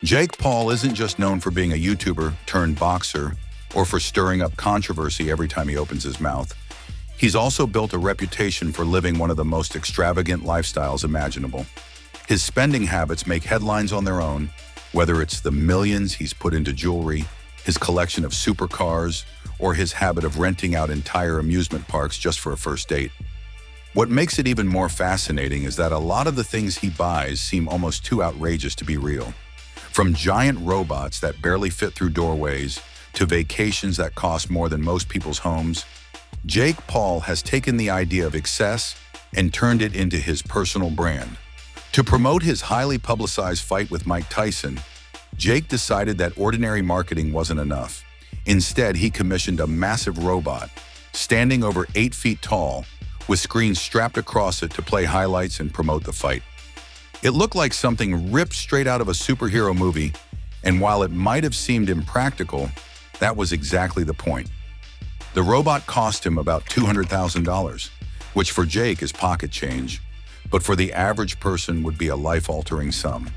Jake Paul isn't just known for being a YouTuber turned boxer or for stirring up controversy every time he opens his mouth. He's also built a reputation for living one of the most extravagant lifestyles imaginable. His spending habits make headlines on their own, whether it's the millions he's put into jewelry, his collection of supercars, or his habit of renting out entire amusement parks just for a first date. What makes it even more fascinating is that a lot of the things he buys seem almost too outrageous to be real. From giant robots that barely fit through doorways to vacations that cost more than most people's homes, Jake Paul has taken the idea of excess and turned it into his personal brand. To promote his highly publicized fight with Mike Tyson, Jake decided that ordinary marketing wasn't enough. Instead, he commissioned a massive robot, standing over 8 feet tall, with screens strapped across it to play highlights and promote the fight. It looked like something ripped straight out of a superhero movie, and while it might have seemed impractical, that was exactly the point. The robot cost him about $200,000, which for Jake is pocket change, but for the average person would be a life-altering sum.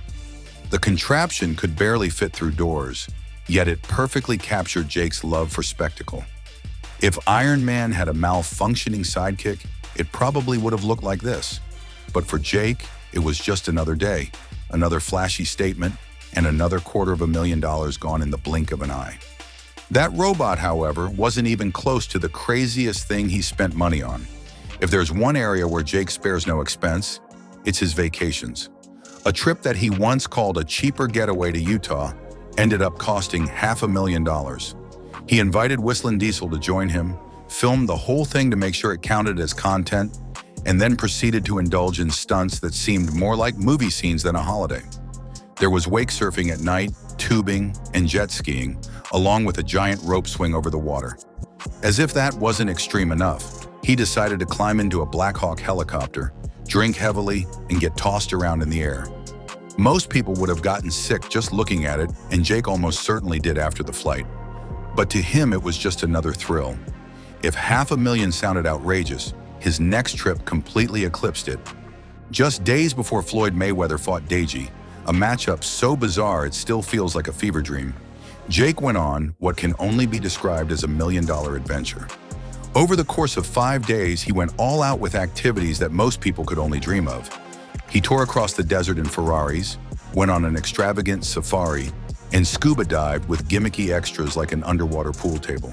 The contraption could barely fit through doors, yet it perfectly captured Jake's love for spectacle. If Iron Man had a malfunctioning sidekick, it probably would have looked like this. But for Jake, it was just another day, another flashy statement, and another $250,000 gone in the blink of an eye. That robot, however, wasn't even close to the craziest thing he spent money on. If there's one area where Jake spares no expense, it's his vacations. A trip that he once called a cheaper getaway to Utah ended up costing $500,000. He invited Whistling Diesel to join him, filmed the whole thing to make sure it counted as content, and then proceeded to indulge in stunts that seemed more like movie scenes than a holiday. There was wake surfing at night, tubing, and jet skiing, along with a giant rope swing over the water. As if that wasn't extreme enough, he decided to climb into a Black Hawk helicopter, drink heavily, and get tossed around in the air. Most people would have gotten sick just looking at it, and Jake almost certainly did after the flight. But to him, it was just another thrill. If $500,000 sounded outrageous, his next trip completely eclipsed it. Just days before Floyd Mayweather fought Deji, a matchup so bizarre it still feels like a fever dream, Jake went on what can only be described as a million-dollar adventure. Over the course of 5 days, he went all out with activities that most people could only dream of. He tore across the desert in Ferraris, went on an extravagant safari, and scuba dived with gimmicky extras like an underwater pool table.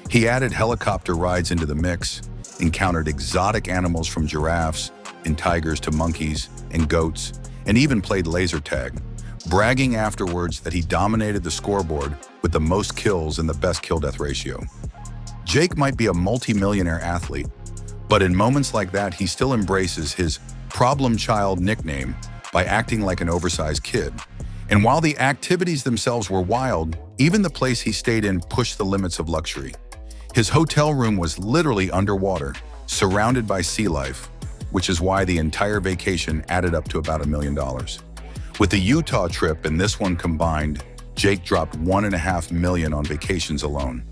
He added helicopter rides into the mix, encountered exotic animals from giraffes and tigers to monkeys and goats, and even played laser tag, bragging afterwards that he dominated the scoreboard with the most kills and the best kill-death ratio. Jake might be a multi-millionaire athlete, but in moments like that, he still embraces his problem child nickname by acting like an oversized kid. And while the activities themselves were wild, even the place he stayed in pushed the limits of luxury. His hotel room was literally underwater, surrounded by sea life, which is why the entire vacation added up to about $1 million. With the Utah trip and this one combined, Jake dropped $1.5 million on vacations alone.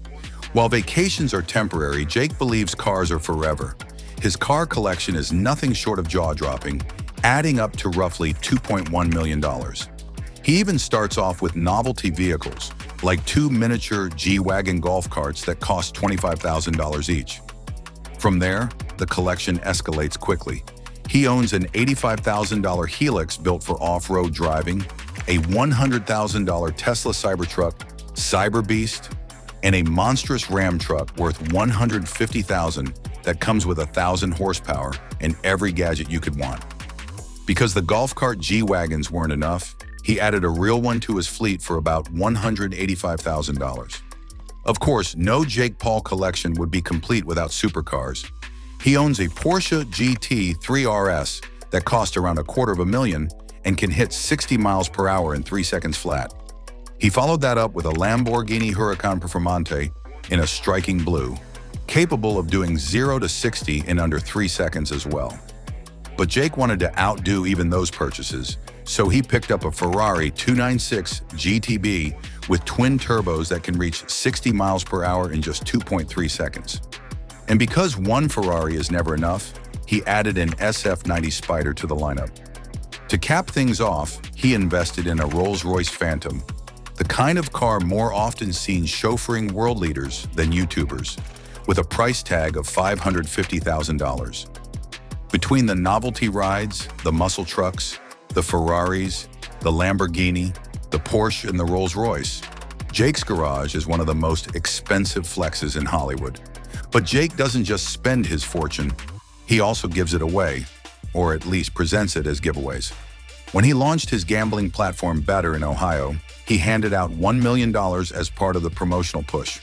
While vacations are temporary, Jake believes cars are forever. His car collection is nothing short of jaw-dropping, adding up to roughly $2.1 million. He even starts off with novelty vehicles, like 2 miniature G-Wagon golf carts that cost $25,000 each. From there, the collection escalates quickly. He owns an $85,000 Helix built for off-road driving, a $100,000 Tesla Cybertruck, Cyber Beast, and a monstrous Ram truck worth $150,000 that comes with 1,000 horsepower and every gadget you could want. Because the golf cart G-Wagons weren't enough, he added a real one to his fleet for about $185,000. Of course, no Jake Paul collection would be complete without supercars. He owns a Porsche GT3 RS that cost around $250,000 and can hit 60 miles per hour in 3 seconds flat. He followed that up with a Lamborghini Huracan Performante in a striking blue, capable of doing 0 to 60 in under 3 seconds as well. But Jake wanted to outdo even those purchases, so he picked up a Ferrari 296 GTB with twin turbos that can reach 60 miles per hour in just 2.3 seconds. And because one Ferrari is never enough, he added an SF90 Spider to the lineup. To cap things off, he invested in a Rolls-Royce Phantom, the kind of car more often seen chauffeuring world leaders than YouTubers, with a price tag of $550,000. Between the novelty rides, the muscle trucks, the Ferraris, the Lamborghini, the Porsche, and the Rolls-Royce, Jake's garage is one of the most expensive flexes in Hollywood. But Jake doesn't just spend his fortune, he also gives it away, or at least presents it as giveaways. When he launched his gambling platform Better in Ohio, he handed out $1 million as part of the promotional push.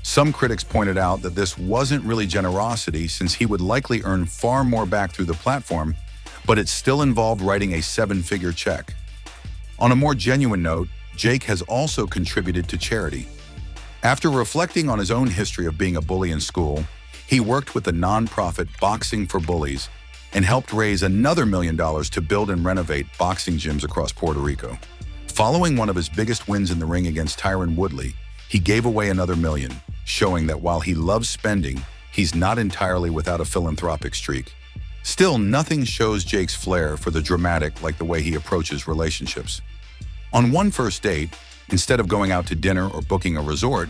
Some critics pointed out that this wasn't really generosity since he would likely earn far more back through the platform, but it still involved writing a seven-figure check. On a more genuine note, Jake has also contributed to charity. After reflecting on his own history of being a bully in school, he worked with the nonprofit Boxing for Bullies and helped raise another $1 million to build and renovate boxing gyms across Puerto Rico. Following one of his biggest wins in the ring against Tyron Woodley, he gave away another $1 million, showing that while he loves spending, he's not entirely without a philanthropic streak. Still, nothing shows Jake's flair for the dramatic like the way he approaches relationships. On one first date, instead of going out to dinner or booking a resort,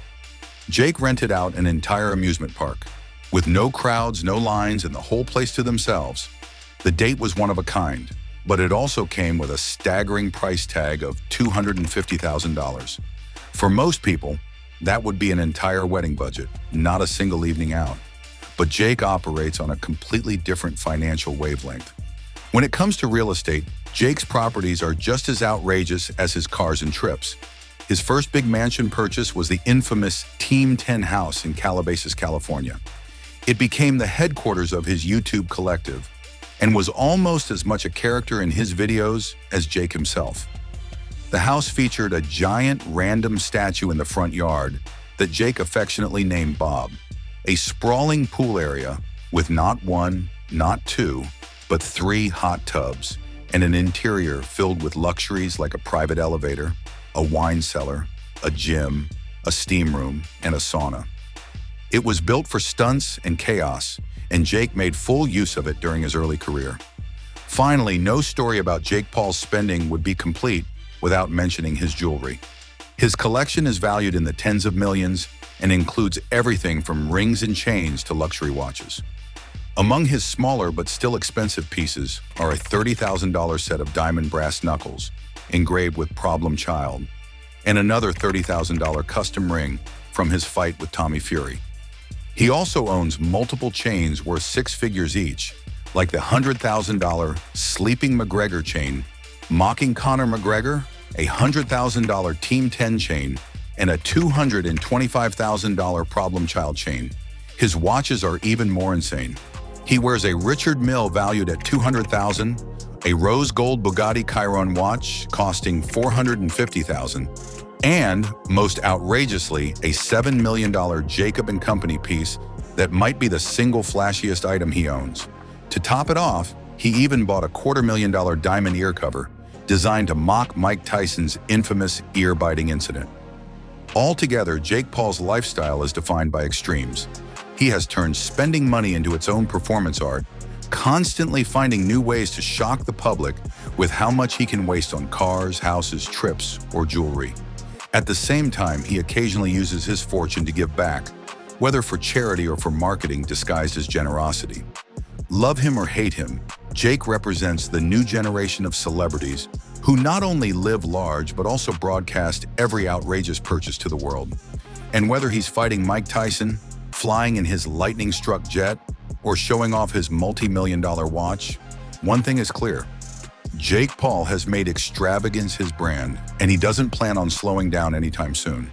Jake rented out an entire amusement park. With no crowds, no lines, and the whole place to themselves, the date was one of a kind, but it also came with a staggering price tag of $250,000. For most people, that would be an entire wedding budget, not a single evening out. But Jake operates on a completely different financial wavelength. When it comes to real estate, Jake's properties are just as outrageous as his cars and trips. His first big mansion purchase was the infamous Team 10 house in Calabasas, California. It became the headquarters of his YouTube collective and was almost as much a character in his videos as Jake himself. The house featured a giant random statue in the front yard that Jake affectionately named Bob, a sprawling pool area with not one, not two, but 3 hot tubs, and an interior filled with luxuries like a private elevator, a wine cellar, a gym, a steam room, and a sauna. It was built for stunts and chaos, and Jake made full use of it during his early career. Finally, no story about Jake Paul's spending would be complete without mentioning his jewelry. His collection is valued in the tens of millions and includes everything from rings and chains to luxury watches. Among his smaller but still expensive pieces are a $30,000 set of diamond brass knuckles engraved with Problem Child, and another $30,000 custom ring from his fight with Tommy Fury. He also owns multiple chains worth 6 figures each, like the $100,000 Sleeping McGregor chain, Mocking Conor McGregor, a $100,000 Team 10 chain, and a $225,000 Problem Child chain. His watches are even more insane. He wears a Richard Mille valued at $200,000, a rose gold Bugatti Chiron watch costing $450,000, and, most outrageously, a $7 million Jacob & Company piece that might be the single flashiest item he owns. To top it off, he even bought a $250,000 diamond ear cover, designed to mock Mike Tyson's infamous ear-biting incident. Altogether, Jake Paul's lifestyle is defined by extremes. He has turned spending money into its own performance art, constantly finding new ways to shock the public with how much he can waste on cars, houses, trips, or jewelry. At the same time, he occasionally uses his fortune to give back, whether for charity or for marketing disguised as generosity. Love him or hate him, Jake represents the new generation of celebrities who not only live large but also broadcast every outrageous purchase to the world. And whether he's fighting Mike Tyson, flying in his lightning-struck jet, or showing off his multi-million-dollar watch, one thing is clear. Jake Paul has made extravagance his brand, and he doesn't plan on slowing down anytime soon.